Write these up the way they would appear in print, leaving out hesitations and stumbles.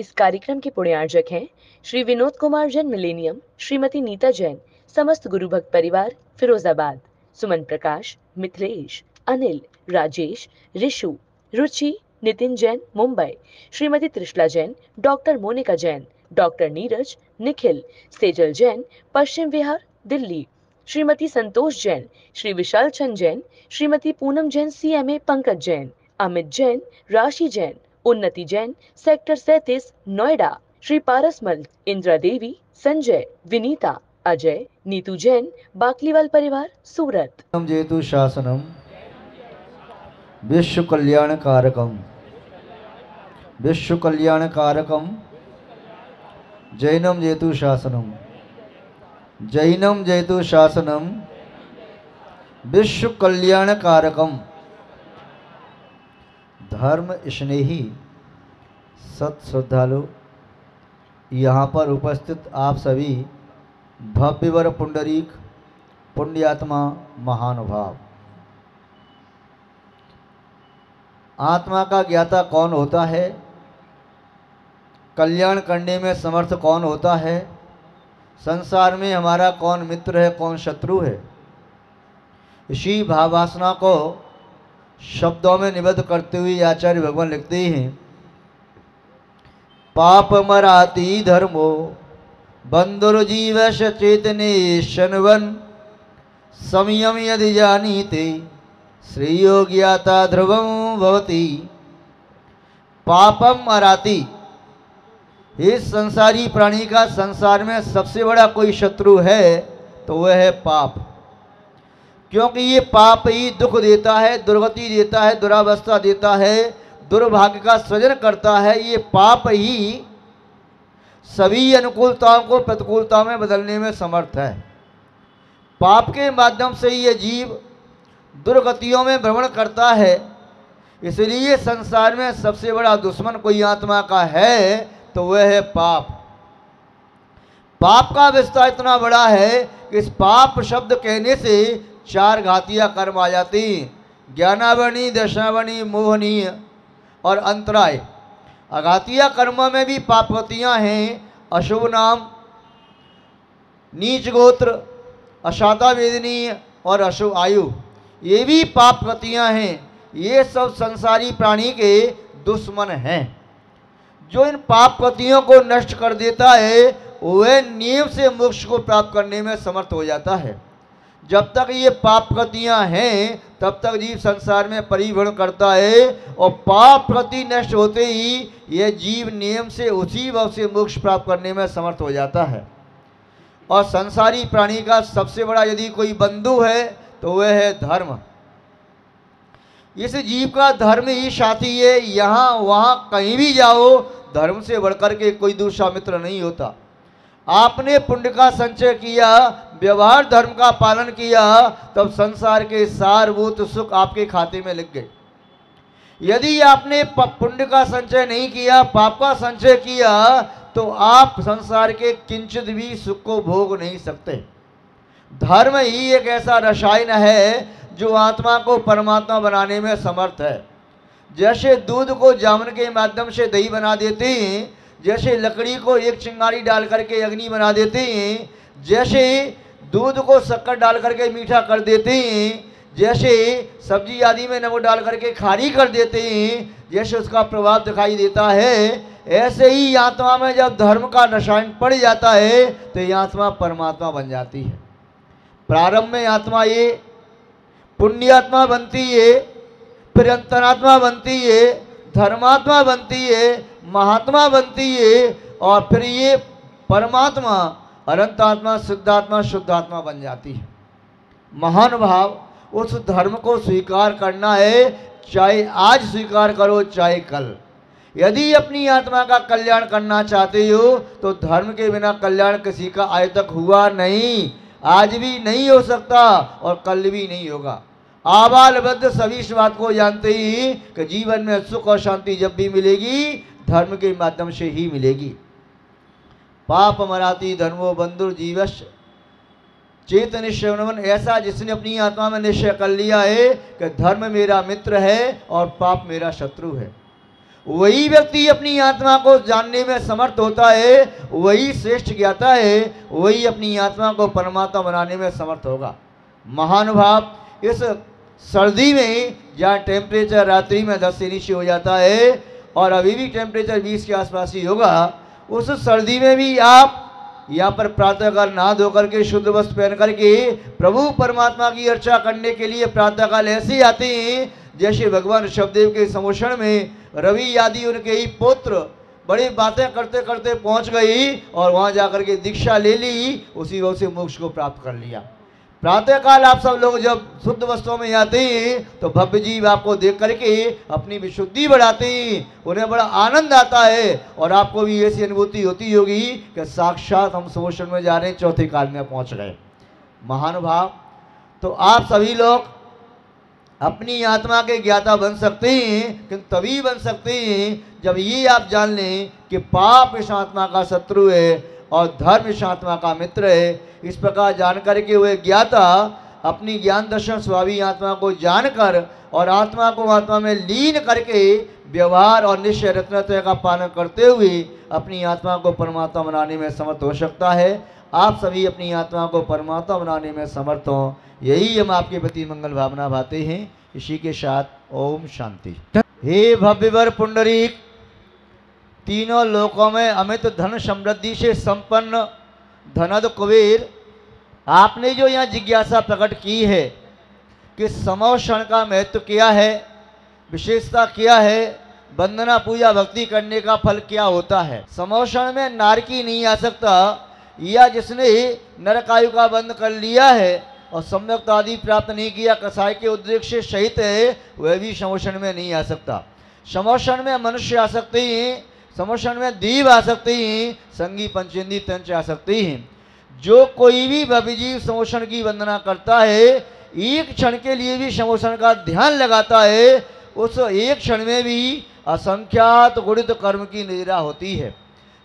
इस कार्यक्रम के पुण्यार्जक हैं श्री विनोद कुमार जैन मिलेनियम, श्रीमती नीता जैन, समस्त गुरु भक्त परिवार फिरोजाबाद, सुमन प्रकाश, मिथिलेश, अनिल, राजेश, ऋषु, रुचि, Nitin Jain Mumbai, Shrimati Trishala Jain, doctor Monika Jain, doctor Neeraj, Nikhil, Sejal Jain, Paschim Vihar, Delhi, Shrimati Santosh Jain, Shri Vishal Chand Jain, Shrimati Poonam Jain CMA, Pankaj Jain, Amit Jain, राशि जैन, उन्नति जैन, सेक्टर 37, नोएडा, श्री पारसमल, इंदिरा देवी, संजय, विनीता, अजय, नीतू जैन, बाकलीवाल परिवार, सूरत। जेतु शासनम विश्व कल्याण कारकम, विश्व कल्याण कारकम, जैनम जेतु शासनम, जैनम जेतु शासनम, विश्व कल्याण कारकम। धर्म स्नेही सत श्रद्धालु, यहाँ पर उपस्थित आप सभी भव्यवर पुंडरीक पुण्यात्मा महानुभाव, आत्मा का ज्ञाता कौन होता है, कल्याण करने में समर्थ कौन होता है, संसार में हमारा कौन मित्र है कौन शत्रु है, इसी भाववासना को शब्दों में निबद्ध करते हुए आचार्य भगवान लिखते हैं, पाप मराती धर्मो बंधुर्जीवश चेतने शनवन, संयम यदि जानीते श्रेयो ज्ञाता ध्रुवम भवति। पापम मराती, इस संसारी प्राणी का संसार में सबसे बड़ा कोई शत्रु है तो वह है पाप, क्योंकि ये पाप ही दुख देता है, दुर्गति देता है, दुरावस्था देता है, दुर्भाग्य का सृजन करता है। ये पाप ही सभी अनुकूलताओं को प्रतिकूलता में बदलने में समर्थ है। पाप के माध्यम से ये जीव दुर्गतियों में भ्रमण करता है। इसलिए संसार में सबसे बड़ा दुश्मन कोई आत्मा का है तो वह है पाप। पाप का विस्तार इतना बड़ा है कि इस पाप शब्द कहने से 4 घातिया कर्म आ जाती, ज्ञानावनी, दशावनी, मोहनीय और अंतराय। अघातिया कर्मों में भी पापगतियाँ हैं, अशुभ नाम, नीच गोत्र, अशाता वेदनीय और अशुभ आयु, ये भी पाप गतियाँ हैं। ये सब संसारी प्राणी के दुश्मन हैं। जो इन पाप गतियों को नष्ट कर देता है वह नियम से मोक्ष को प्राप्त करने में समर्थ हो जाता है। जब तक ये पाप गतियाँ हैं तब तक जीव संसार में परिभ्रमण करता है, और पाप गति नष्ट होते ही यह जीव नियम से उसी भाव से मोक्ष प्राप्त करने में समर्थ हो जाता है। और संसारी प्राणी का सबसे बड़ा यदि कोई बंधु है तो वह है धर्म। इस जीव का धर्म ही साथी है। यहाँ वहाँ कहीं भी जाओ, धर्म से बढ़कर के कोई दूसरा मित्र नहीं होता। आपने पुण्य का संचय किया, व्यवहार धर्म का पालन किया, तब संसार के सारभूत सुख आपके खाते में लग गए। यदि आपने पुण्य का संचय नहीं किया, पाप का संचय किया, तो आप संसार के किंचित भी सुख को भोग नहीं सकते। धर्म ही एक ऐसा रसायन है जो आत्मा को परमात्मा बनाने में समर्थ है। जैसे दूध को जामुन के माध्यम से दही बना देते हैं, जैसे लकड़ी को एक चिंगारी डाल करके अग्नि बना देते हैं, जैसे दूध को शक्कर डाल करके मीठा कर देते हैं, जैसे सब्जी आदि में नमक डाल करके खारी कर देते हैं, जैसे उसका प्रभाव दिखाई देता है, ऐसे ही आत्मा में जब धर्म का रसायन पड़ जाता है तो ये आत्मा परमात्मा बन जाती है। प्रारंभ में आत्मा ये पुण्यात्मा बनती है, फिर अंतरात्मा बनती है, धर्मात्मा बनती है, महात्मा बनती है, और फिर ये परमात्मा, अनंतात्मा, सिद्धात्मा, शुद्धात्मा बन जाती है। महानुभाव, उस धर्म को स्वीकार करना है, चाहे आज स्वीकार करो चाहे कल। यदि अपनी आत्मा का कल्याण करना चाहते हो तो धर्म के बिना कल्याण किसी का आज तक हुआ नहीं, आज भी नहीं हो सकता और कल भी नहीं होगा। आबाल वृद्ध सभी इस बात को जानते ही कि जीवन में सुख और शांति जब भी मिलेगी धर्म के माध्यम से ही मिलेगी। पाप मराती धर्मो बंधुर जीवश चेत निश्चय, ऐसा जिसने अपनी आत्मा में निश्चय कर लिया है कि धर्म मेरा मित्र है और पाप मेरा शत्रु है। वही व्यक्ति अपनी आत्मा को जानने में समर्थ होता है, वही श्रेष्ठ ज्ञाता है, वही अपनी आत्मा को परमात्मा बनाने में समर्थ होगा। महानुभाव, इस सर्दी में जहाँ टेम्परेचर रात्रि में 10 से नीचे हो जाता है और अभी भी टेम्परेचर 20 के आसपास ही होगा, उस सर्दी में भी आप यहाँ पर प्रातःकाल नहा धो करके शुद्ध वस्त्र पहन करके प्रभु परमात्मा की अर्चा करने के लिए प्रातःकाल ऐसे आते हैं जैसे भगवान ऋषभदेव के समोषण में रवि आदि उनके ही पुत्र बड़ी बातें करते करते पहुंच गई और वहां जाकर के दीक्षा ले ली, उसी वक्त से मोक्ष को प्राप्त कर लिया। प्रातःकाल आप सब लोग जब शुद्ध वस्त्रों में आते हैं तो भव्य जीव आपको देख करके अपनी विशुद्धि बढ़ाते हैं, उन्हें बड़ा आनंद आता है और आपको भी ऐसी अनुभूति होती होगी कि साक्षात हम समोषण में जा रहे हैं, चौथे काल में पहुंच गए। महानुभाव, तो आप सभी लोग अपनी आत्मा के ज्ञाता बन सकते हैं, किंतु तभी बन सकते हैं जब ये आप जान लें कि पाप इस आत्मा का शत्रु है और धर्म इस आत्मा का मित्र है। इस प्रकार जानकर के हुए ज्ञाता अपनी ज्ञान दर्शन स्वाभावी आत्मा को जानकर और आत्मा को आत्मा में लीन करके व्यवहार और निश्चय रत्नत्रय का पालन करते हुए अपनी आत्मा को परमात्मा बनाने में समर्थ हो सकता है। आप सभी अपनी आत्मा को परमात्मा बनाने में समर्थ हों, यही हम आपके प्रति मंगल भावना भाते हैं। इसी के साथ ओम शांति। हे भव्यवर पुंडरीक, तीनों लोकों में अमित धन समृद्धि से संपन्न धनद कुबेर, आपने जो यहाँ जिज्ञासा प्रकट की है कि समोषण का महत्व क्या है, विशेषता क्या है, वंदना पूजा भक्ति करने का फल क्या होता है। समोषण में नारकी नहीं आ सकता, या जिसने नरकायु का बंद कर लिया है और सम्यक आदि प्राप्त नहीं किया, कसाय के उद्रेक से सहित है, वह भी समोषण में नहीं आ सकता। समोषण में मनुष्य आ सकते हैं, समोषण में दीव आ सकते हैं, संगी पंचेंदी तंच आ सकते हैं। जो कोई भी भवजीव समोषण की वंदना करता है, एक क्षण के लिए भी समोषण का ध्यान लगाता है, उस एक क्षण में भी असंख्यात गुणित कर्म की निद्रा होती है।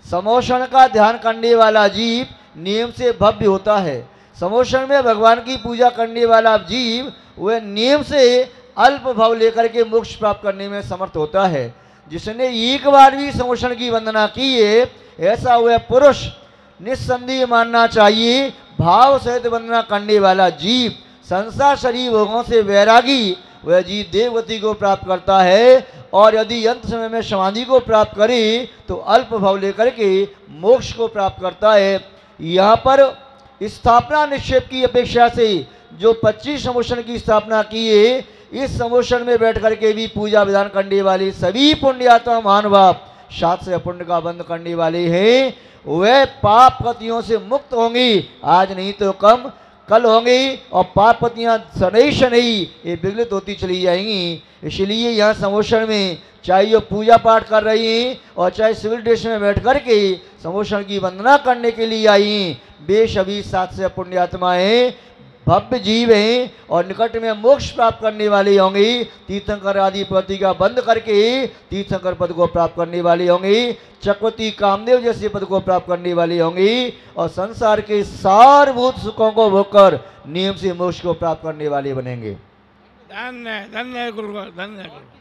समोषण का ध्यान करने वाला जीव नियम से भव्य होता है। समोषण में भगवान की पूजा करने वाला जीव वह नियम से अल्प भाव लेकर के मोक्ष प्राप्त करने में समर्थ होता है। जिसने एक बार भी समोषण की वंदना की है, ऐसा वह पुरुष निस्संदेह मानना चाहिए। भाव सहित वंदना करने वाला जीव संसार शरीर भोगों से वैरागी वह जीव देवगति को प्राप्त करता है, और यदि अंत समय में समाधि को प्राप्त करे तो अल्प भाव लेकर के मोक्ष को प्राप्त करता है। यहाँ पर स्थापना निक्षेप की अपेक्षा से जो 25 समोषण की स्थापना की है, इस समोषण में बैठ करके भी पूजा विधान करने वाले सभी पुण्यात्मा महानुभाव सात से पुण्य का बंद करने वाले हैं, वह पाप पतियों से मुक्त होंगे। आज नहीं तो कम कल होंगे, और पाप पतियाँ शनई शनई ये विगलित होती चली जाएंगी। इसलिए यहाँ समोषण में चाहे वो पूजा पाठ कर रही हैं और चाहे सिविल ड्रेस में बैठ करके समोषण की वंदना करने के लिए आई हैं, वे सभी सात से पुण्यात्माएं भव्य जीव हैं और निकट में मोक्ष प्राप्त करने वाले होंगे। तीर्थंकर आदि पति का बंद करके तीर्थंकर पद को प्राप्त करने वाले होंगे, चक्रवर्ती कामदेव जैसे पद को प्राप्त करने वाले होंगे, और संसार के सारभूत सुखों को भोगकर नियम से मोक्ष को प्राप्त करने वाले बनेंगे। धन्य धन्य गुरु, धन्य गुरु।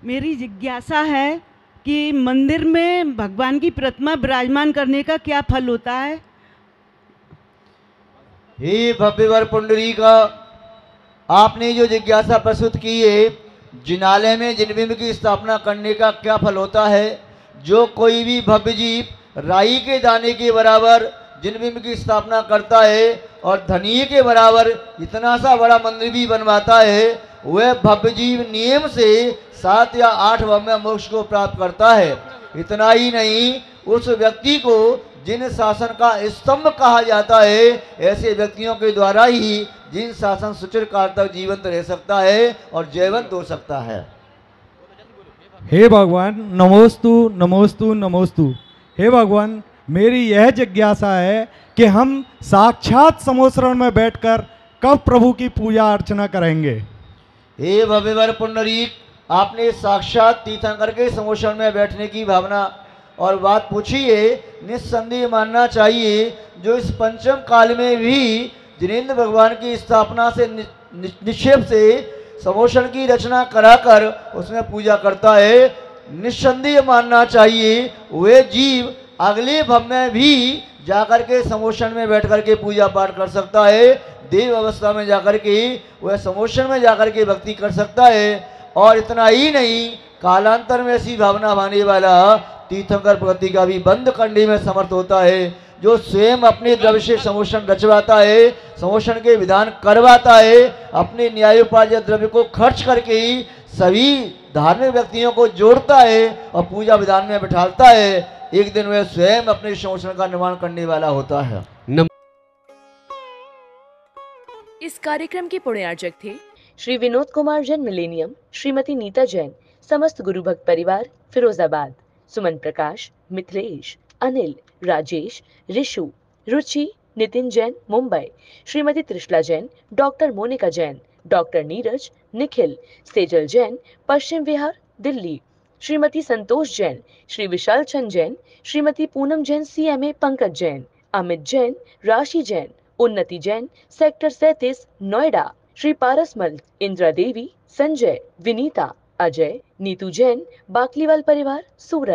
मेरी जिज्ञासा है कि मंदिर में भगवान की प्रतिमा विराजमान करने का क्या फल होता है? हे भव्यवर पुंडरीक, आपने जो जिज्ञासा प्रस्तुत की है, जिनालय में जिन बिंब की स्थापना करने का क्या फल होता है। जो कोई भी भव्य जीव राई के दाने के बराबर जिन बिंब की स्थापना करता है और धनिये के बराबर इतना सा बड़ा मंदिर भी बनवाता है, वह भव्य जीव नियम से 7 या 8 भाव में मोक्ष को प्राप्त करता है। इतना ही नहीं, उस व्यक्ति को जिन शासन का स्तंभ कहा जाता है, ऐसे व्यक्तियों के द्वारा ही जिन शासन सुचिर काल तक जीवंत रह सकता है और जयवंत हो सकता है। हे भगवान, नमोस्तु नमोस्तु नमोस्तु। हे भगवान, मेरी यह जिज्ञासा है कि हम साक्षात समोषण में बैठकर कब प्रभु की पूजा अर्चना करेंगे। हे भव्यवर पुंडरीक, आपने साक्षात तीर्थंकर के समोषण में बैठने की भावना और बात पूछी है। निस्संदेह मानना चाहिए जो इस पंचम काल में भी जिनेन्द्र भगवान की स्थापना से निक्षेप से समोशन की रचना कराकर उसमें पूजा करता है। निस्संदेह मानना चाहिए वे जीव अगले भव में भी जाकर के समोशन में बैठ कर के पूजा पाठ कर सकता है। देव अवस्था में जाकर के वह समोशन में जाकर के भक्ति कर सकता है। और इतना ही नहीं, कालांतर में ऐसी भावना भाने वाला तीर्थंकर प्रगति का भी बंद करने में समर्थ होता है, जो स्वयं अपने द्रव्य से समोशन रचवाता है, समोशन के विधान करवाता है, अपने न्यायोपार्जित द्रव्य को खर्च करके ही सभी धार्मिक व्यक्तियों को जोड़ता है और पूजा विधान में बिठाता है। एक दिन वह स्वयं अपने समोशन का निर्माण करने वाला होता है। इस कार्यक्रम के पुण्यार्चक थे श्री विनोद कुमार जैन मिलेनियम, श्रीमती नीता जैन, समस्त गुरु भक्त परिवार, फिरोजाबाद। सुमन प्रकाश, मिथिलेश, अनिल, राजेश, ऋषु, रुचि, Nitin Jain, Mumbai. Shrimati Trishala Jain, doctor Monika Jain, doctor Neeraj, Nikhil, Sejal Jain, Paschim Vihar, Delhi. Shrimati Santosh Jain, Shri Vishal Chand Jain, Shrimati Poonam Jain, CMA Pankaj Jain, Amit Jain, राशि जैन, उन्नति जैन, सेक्टर 37, नोएडा। श्री पारसमल, इंदिरा देवी, संजय, विनीता, अजय, नीतू जैन, बाकलीवाल परिवार, सूरत।